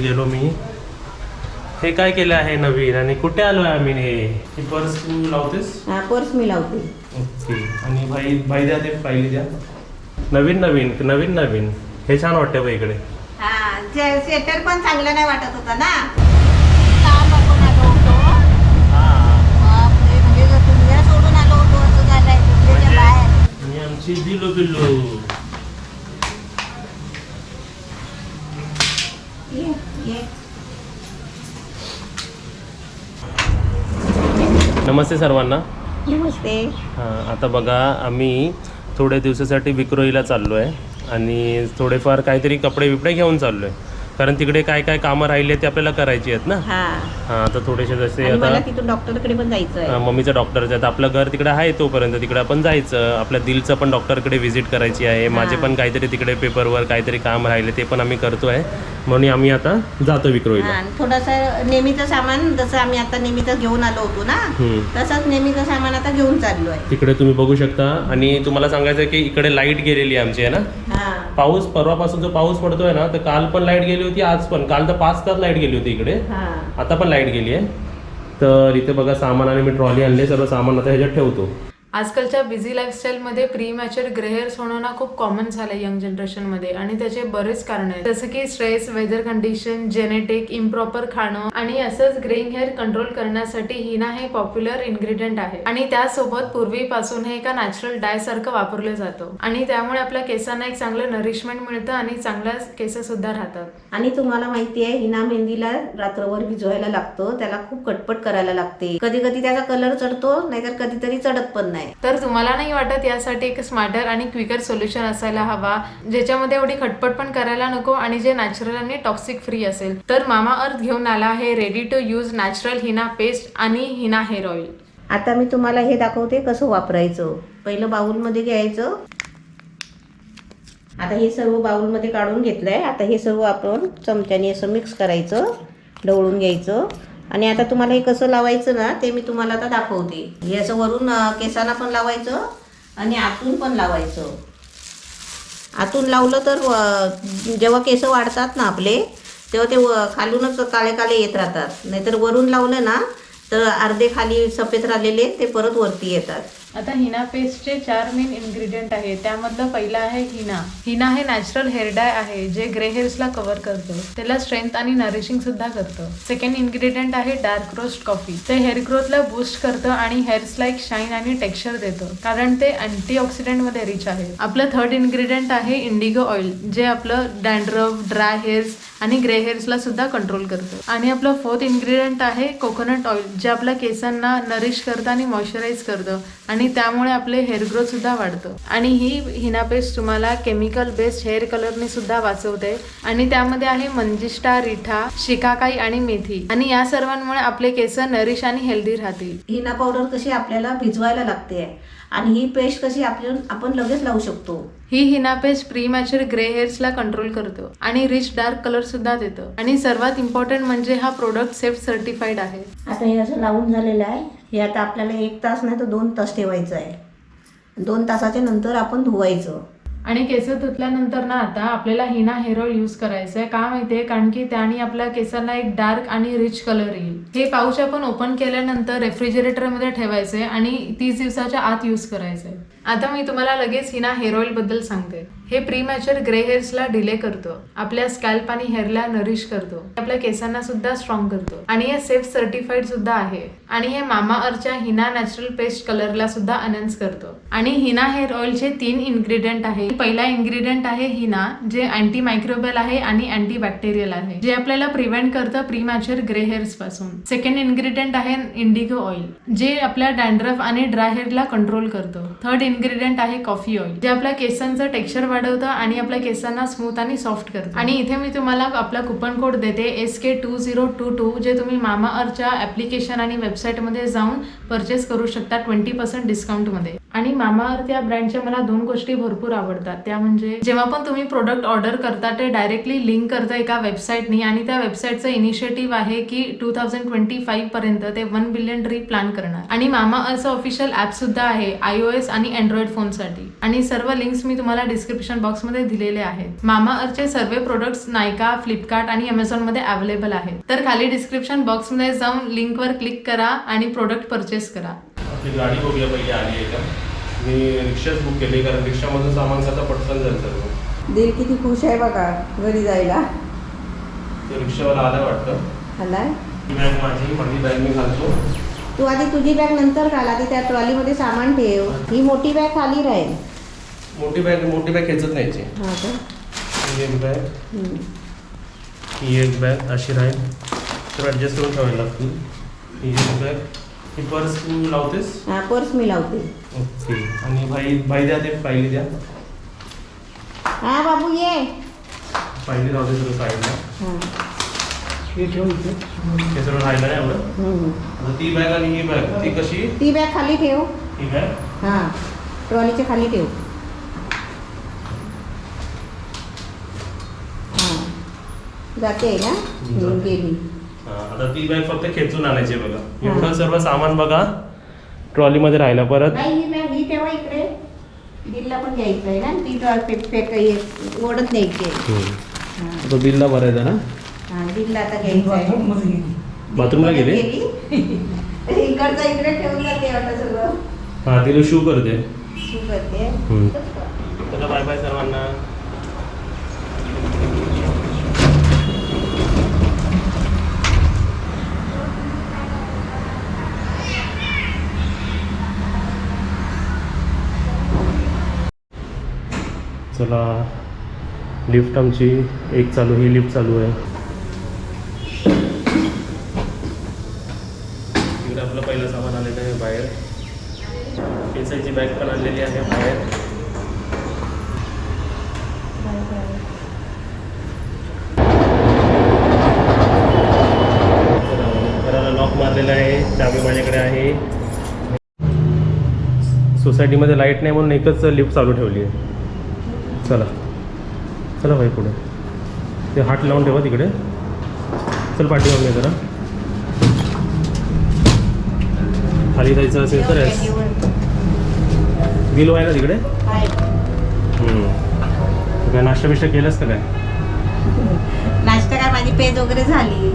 गेलो मी. हे काय केलं आहे नवीन आणि कुठे आलो आहे आम्ही? हे पर्स तू लावतेस? हा पर्स मी लावते. ओके. आणि भाई द्या, ते फाईल द्या. नवीन हे छान वाटतं बाई इकडे. हा स्वेटर पण चांगलं नाही वाटत होता ना. सोडून आलो होतो असं झालंय बाहेर. आणि आमची दिलो बिल्लो. नमस्ते सर्वांना. नमस्ते. हां, आता बघा आम्ही थोड्या दिवसासाठी विक्रोळीला चाललो आहे आणि थोडेफार काहीतरी कपडे बिपडे घेऊन चाललो आहे, कारण तिकडे काय काय कामं राहिली ते आपल्याला करायची आहेत ना. हां, तर थोडेसे जसे आता तिथून डॉक्टरकडे पण जायचं आहे. मम्मीचं डॉक्टरचं आहे, आपलं घर तिकडे आहे तोपर्यंत तिकडे आपण जायचं. आपल्या दिलचं पण डॉक्टरकडे व्हिजिट करायची आहे. माझे पण काहीतरी तिकडे पेपरवर काहीतरी काम राहिले ते पण आम्ही करतो आहे, म्हणून आम्ही आता जातो विक्रोळीला. थोडंसं नेहमीचं सामान जसं आम्ही आता नेहमीचं घेऊन आलो होतो ना, तसंच नेहमीचं सामान आता घेऊन चाललो आहे. तिकडे तुम्ही बघू शकता. आणि तुम्हाला सांगायचं की इकडे लाईट गेलेली आहे आमची, आहे ना. पाऊस परवापासून जो पाऊस पडतोय ना, तर काल पण लाईट गेली होती, आज पण. काल तर 5 तास लाईट गेली होती इकडे, आता पण लाईट गेली आहे. तर इथे बघा सामान, आणि मी ट्रॉली आणली, सर्व सामान आता ह्याच्यात ठेवतो. आजकालच्या बिझी लाईफस्टाईलमध्ये प्री मॅच्युअर ग्रे हेअर्स होणं ना खूप कॉमन झालं यंग जनरेशनमध्ये, आणि त्याचे बरेच कारण आहेत, जसं की stress, weather condition, genetic, improper खाणं, आणि असंच ग्रेइंग हेअर कंट्रोल करण्यासाठी हिना हे पॉप्युलर इन्ग्रेडियंट आहे. आणि त्यासोबत पूर्वीपासून हे एका नॅचरल डाय सारखं वापरलं जातं, आणि त्यामुळे आपल्या केसांना एक चांगलं नरिशमेंट मिळतं आणि चांगल्या केस सुद्धा राहतात. आणि तुम्हाला माहिती आहे, हिना मेहंदीला रात्रभर भिजवायला लागतो, त्याला खूप कटपट करायला लागते. कधी कधी त्याचा कलर चढतो, नाहीतर कधीतरी चढत पण नाही. तर तुम्हाला नाही वाटत यासाठी एक स्मार्टर आणि क्विकर सोल्युशन असायला हवा, ज्याच्यामध्ये एवढी खटपट पण करायला नको आणि जे नॅचरल आणि टॉक्सिक फ्री असेल? तर मामा अर्थ घेऊन आला आहे रेडी टू यूज नॅचरल हिना पेस्ट आणि हिना हेअर ऑइल. आता मी तुम्हाला हे दाखवते कसं वापरायचं. पहिलं बाउलमध्ये घ्यायचं. आता हे सर्व बाउलमध्ये काढून घेतलंय. आता हे सर्व आपण चमच्याने असं मिक्स करायचं, ढवळून घ्यायचं. आणि आता तुम्हाला हे कसं लावायचं ना, ते मी तुम्हाला आता दाखवते. हे असं वरून केसांना पण लावायचं आणि आतून पण लावायचं. आतून लावलं तर जेव्हा केस वाढतात ना आपले, तेव्हा ते खालूनच काळे काळे येत राहतात. नाहीतर वरून लावलं ना, तर अर्धे खाली सफेद राहिलेले ते परत वरती येतात. आता हिना पेस्टचे 4 मेन इन्ग्रेडियंट आहे. त्यामधलं पहिलं आहे हिना. हिना हे नॅचरल हेअर डाय आहे, जे ग्रे हेअर्सला कव्हर करतं, त्याला स्ट्रेंथ आणि नरिशिंग सुद्धा करतं. सेकंड इन्ग्रेडियंट आहे डार्क रोस्ट कॉफी. ते हेअर ग्रोथला बूस्ट करतं आणि हेअर्सला एक शाईन आणि टेक्स्चर देतं, कारण ते अँटीऑक्सिडंट मध्ये रिच आहे. आपलं थर्ड इन्ग्रेडियंट आहे इंडिगो ऑइल, जे आपलं डॅन्ड्रफ, ड्राय हेअर्स आणि ग्रे हेअर्सला सुद्धा कंट्रोल करतं. आणि आपलं फोर्थ इन्ग्रेडियंट आहे कोकोनट ऑइल, जे आपल्या केसांना नरिश करतं आणि मॉइश्चराईज करतं, आणि त्यामुळे आपले हेअर ग्रोथ सुद्धा वाढतं. आणि ही हिना पेस्ट तुम्हाला केमिकल बेस्ड हेअर कलरने सुद्धा वाचवते, आणि त्यामध्ये आहे मंजिष्टा, रिठा, शिकाकाई आणि मेथी, आणि या सर्वांमुळे आपले केस नरिश आणि हेल्दी राहतील. हिना पावडर कशी आपल्याला भिजवायला लागते, आणि ही पेस्ट कशी आपण लगेच लावू शकतो. ही henna paste premature grey हेअर्सला कंट्रोल करतो आणि रिच डार्क कलर सुद्धा देतं. आणि सर्वात इम्पॉर्टंट म्हणजे हा प्रोडक्ट सेफ सर्टिफाईड आहे. आता हे असं लावून झालेलं आहे. हे आता आपल्याला 1 तास नाही तर 2 तास ठेवायचं आहे. 2 तासाच्या नंतर आपण धुवायचं. आणि केस धुतल्यानंतर ना, आता आपल्याला हिना हेअर ऑइल यूज करायचं आहे. का माहितीये? कारण की त्याने आपल्या केसांना एक डार्क आणि रिच कलर येईल. हे पाऊच आपण ओपन केल्यानंतर रेफ्रिजरेटरमध्ये ठेवायचंय आणि 30 दिवसाच्या आत यूज करायचंय. आता मी तुम्हाला लगेच हिना हेअर ऑइल बद्दल सांगते. हे प्री मॅच्युअर ग्रे हेअर्सला डिले करतो, आपल्या स्कॅल्प आणि हेअरला नरिश करतो, आपल्या केसांना सुद्धा स्ट्रॉंग करतो, आणि हे सेफ सर्टिफाईड सुद्धा आहे. आणि हे मामा अर्थच्या हिना नॅचरल पेस्ट कलरला सुद्धा अनहान्स करतो. आणि हिना हेअर ऑइलचे 3 इन्ग्रेडियंट आहे. पहिला इन्ग्रेडियंट आहे हिना, जे अँटी मायक्रोबियल आहे आणि अँटी बॅक्टेरियल आहे, जे आपल्याला प्रिव्हेंट करतं प्री मॅच्युअर ग्रे हेअर्स पासून. सेकंड इन्ग्रेडियंट आहे इंडिगो ऑइल, जे आपल्या डॅन्ड्रफ आणि ड्राय हेअरला कंट्रोल करतो. थर्ड इन्ग्रेडियंट आहे कॉफी ऑइल, जे आपल्या केसांचं टेक्स्चर वाढवतं आणि आपल्या केसांना स्मूथ आणि सॉफ्ट करतं. आणि इथे मी तुम्हाला आपला कुपन कोड देते SK2022, जे तुम्ही मामा अर्थच्या ऍप्लिकेशन आणि वेबसाईटमध्ये जाऊन परचेस करू शकता 20% डिस्काउंटमध्ये. आणि मामा अर्थ या ब्रँडच्या मला 2 गोष्टी भरपूर आवडतात. त्या म्हणजे जेव्हा पण तुम्ही प्रोडक्ट ऑर्डर करता, ते डायरेक्टली लिंक करतं एका वेबसाईटनी, आणि त्या वेबसाईटचं इनिशिएटिव्ह आहे की 2025 पर्यंत ते 1 बिलियन ट्री प्लॅन करणार. आणि मामा अर्थचं ऑफिशियल ऍप सुद्धा आहे iOS आणि अँड्रॉइड फोनसाठी. आणि सर्व लिंक्स मी तुम्हाला डिस्क्रिप्शन डिस्क्रिप्शन बॉक्समध्ये दिलेले आहेत. मामा अर्थचे सर्व प्रोडक्ट्स नायका, फ्लिपकार्ट आणि अमेझॉन मध्ये अवेलेबल आहेत. तर खाली डिस्क्रिप्शन बॉक्समध्ये जाऊन लिंकवर क्लिक करा आणि प्रोडक्ट परचेस करा. आपली गाडी बघूया पहिली आली आहे का. मी रिक्षाच बुक केली कारण रिक्षामधून सामान कसं पटकन जाईल सर्व. दिल किती खुश आहे बघा घरी जायला. ते रिक्षावाला आला वाटतं. आलाय. ही बॅग माझी बॅग मी घालतो. तू आधी तुझी बॅग नंतर घाल, आधी त्या ट्रॉलीमध्ये सामान ठेव. ही मोठी बॅग खाली राहील. मोठी बॅग खेचत न्यायची. हां का. ही एक बॅग, ही एक बॅग अशी राहील तर ॲडजस्ट करून ठेवायला लागतील. ही एक बॅग. ही पर्स तू लावतेस? हां पर्स मी लावते. ओके. आणि भाई द्या, ते फाईली द्या. हां बाबू ये. फाईली राहते सर्व साईडला. हां हे सर्व राहिलं नाही एवढं. आता ती बॅग आणि ही बॅग ती कशी? ती बॅग खाली ठेव. ही बॅग हां ट्रॉलीच्या खाली ठेव. हां जाते आहे ना. गेली. आता ती बॅग फक्त खेचून आणायची बघा. एवढं सर्व सामान बघा ट्रॉलीमध्ये राहिलं. परत नाही ही बॅग ही ठेवा इकडे. बिलला पण घ्यायचं आहे ना. ती ओढत न्यायची आहे. तो बिलला भरायचा ना. हां बिलला आता घ्यायचं आहे. बाथरूमला गेले. इकडचा इकडे ठेवून जाते आता सगळं. हां तिला शू करते. शू करते. चला बाय बाय सर्वांना. चला लिफ्ट आमची एक चालू, ही लिफ्ट चालू आहे. इकडे आपलं पहिलं सामान आलेलं आहे बाहेर. केसाची बॅग पण आणलेली आहे बाहेर. घराला लॉक मारलेला आहे. चावी माझ्याकडे आहे. सोसायटीमध्ये लाईट नाही म्हणून एकच लिफ्ट चालू ठेवली आहे. चला चला भाई पुढे. ते हात लावून ठेवा तिकडे. चल पाठीवर मी जरा. खाली जायचं असेल तर बिल व्हायला तिकडे. काय नाश्ता बिष्टा केलंस का काय? नाश्ता काय माझी पेज वगैरे झाली.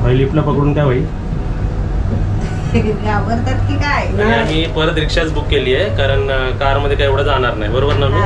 भाई लिफ्टला पकडून काय भाई घाबरतात की काय. आणि आम्ही परत रिक्षाच बुक केली आहे कारण कारमध्ये काय एवढं जाणार नाही. बरोबर ना मी?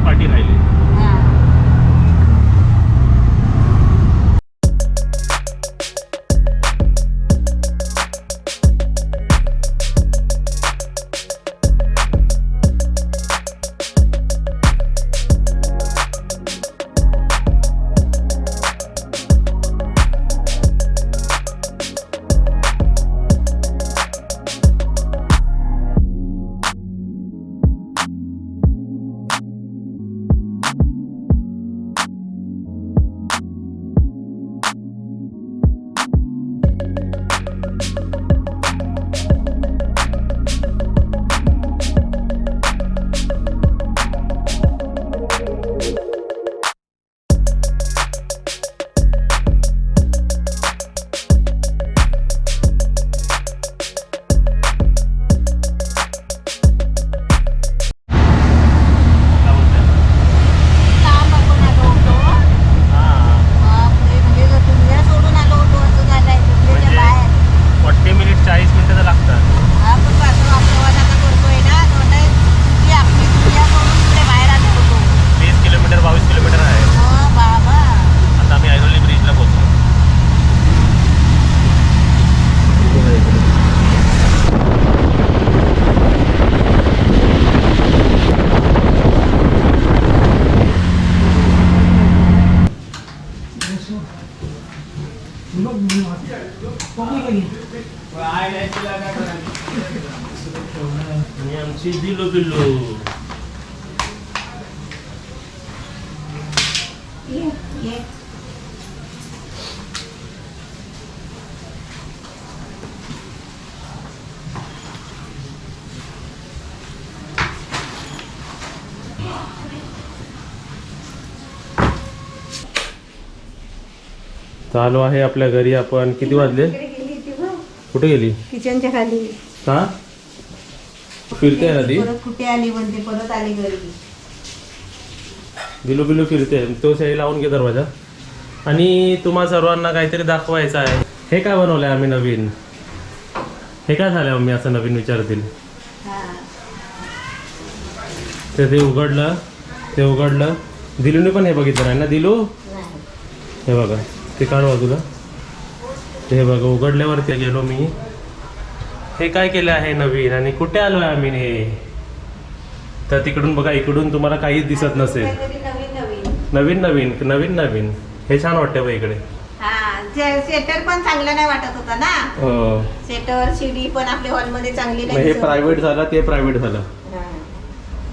पार्टी राहिली. आणि आमची दिलो बिल्लो ये. चालू आहे आपल्या घरी. आपण किती वाजले? इकडे गेली ती बघ, कुठे गेली? किचनच्या खाली. का फिरते ना ती? परत कुठे आली म्हणते, परत आली घरी. बिलू बिलू फिरते. तो शाही लावून घे दरवाजा. आणि तुम्हा सर्वांना काहीतरी दाखवायचं आहे. हे काय बनवलंय आम्ही नवीन? हे काय झालं मम्मी असं नवीन विचारतील? हा. ते उघडलं. दिलूने पण हे बघितलं नाही ना? दिलू नाही. हे बघा, ते काढ बाजूला. हे बघा, उघडल्यावरती गेलो मी. हे काय केलं आहे नवीन आणि कुठे आलोय आम्ही? हे तर तिकडून बघा, इकडून तुम्हाला काहीच दिसत नसेल. काहीतरी नवीन नवीन. हे छान वाटतं बघ इकडे. हा, सेटर पण चांगलं नाही वाटत होता ना. हो. सेटर शिडी पण आपल्या हॉलमध्ये चांगली मग नाही हे दिसत. प्रायव्हेट झालं, ते प्रायव्हेट झालं. हा.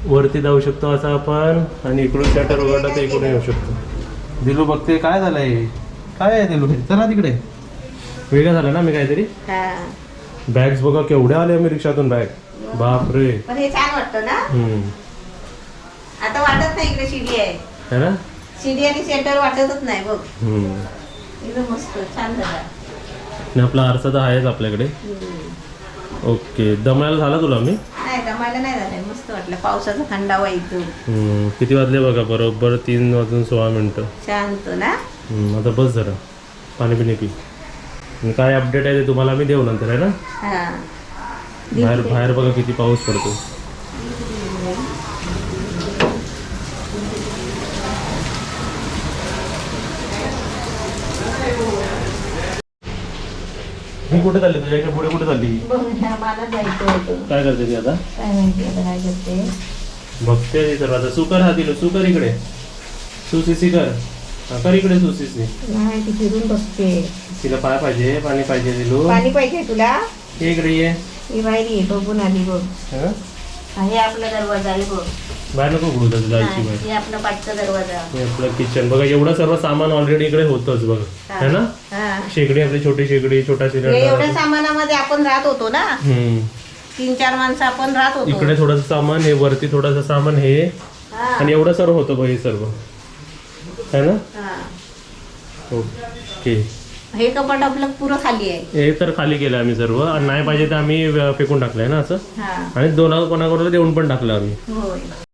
वरती जाऊ शकतो असं आपण, आणि इकडून शटर उघडलं तर इकडून येऊ शकतो. दिलू बघते काय झालंय, काय आहे दिलू? चला तिकडे. वेगळं झालं ना मी काहीतरी. हा. बॅग्स बघा केवढ्या आले मी रिक्षातून बॅग. बापरे. पण हे छान वाटतं ना. आता वाटत नाही इकडे शिडी आहे. है ना? शिडी आणि सेटर वाटतच नाही बघ. हम्म. एकदम मस्त छान झाला. आणि आपला आरसा तर आहेच आपल्याकडे. ओके. दमायला झाला तुला मी? नाही, दमायला नाही झालंय. मस्त वाटलं. पावसाचा थंडावा येतो. किती वाजले बघा, बरोबर 3:16. शांत ना. आता बस जरा, पाणी पिणे पी. आणि काय अपडेट आहे ते तुम्हाला मी देऊ नंतर, आहे ना? हा. बाहेर बघा किती पाऊस पडतो. मी कुठे चालली? तुझ्या इकडे पुढे कुठे चालली? बघ ना, मला जायचं होतं. काय करते ती आता? काय माहिती आता काय करते. बघते ती सर्व आता. सुकर हा दिलो, सुकर इकडे. सुसीसी कर. हा, कर इकडे सुसीसी. नाही, ती फिरून बघते. तिला पाय पाहिजे, पाणी पाहिजे दिलू. पाणी पाहिजे तुला? ये इकडे ये. ही बाहेर ये, बघून आली बघ. हं? हे आपला दरवाजा आहे बघ. बाहेर नको उघडू तुला जायची नाही, बाहेर. हे आपला पाठचा दरवाजा. हे आपलं किचन बघा. एवढं सर्व सामान ऑलरेडी इकडे होतच बघा, हा. है ना? हा. शेगडी, आपली छोटी शेगडी, छोटा हे सिलेंडर. एवढ्या सामानामध्ये आपण राहत होतो ना. 3-4 माणसं आपण राहत होतो. इकडे थोडंसं सामान, हे वरती थोडंसं सामान, हे हा. आणि एवढं सर्व होतं बघ हे सर्व, है ना? हा. ओके. हे कपाट आपलं पुरं खाली आहे. हे तर खाली केलं आम्ही सर्व, आणि नाही पाहिजे तर आम्ही फेकून टाकलंय ना असं. हा. आणि कोणाकोणाला देऊन पण टाकलं आम्ही. होय.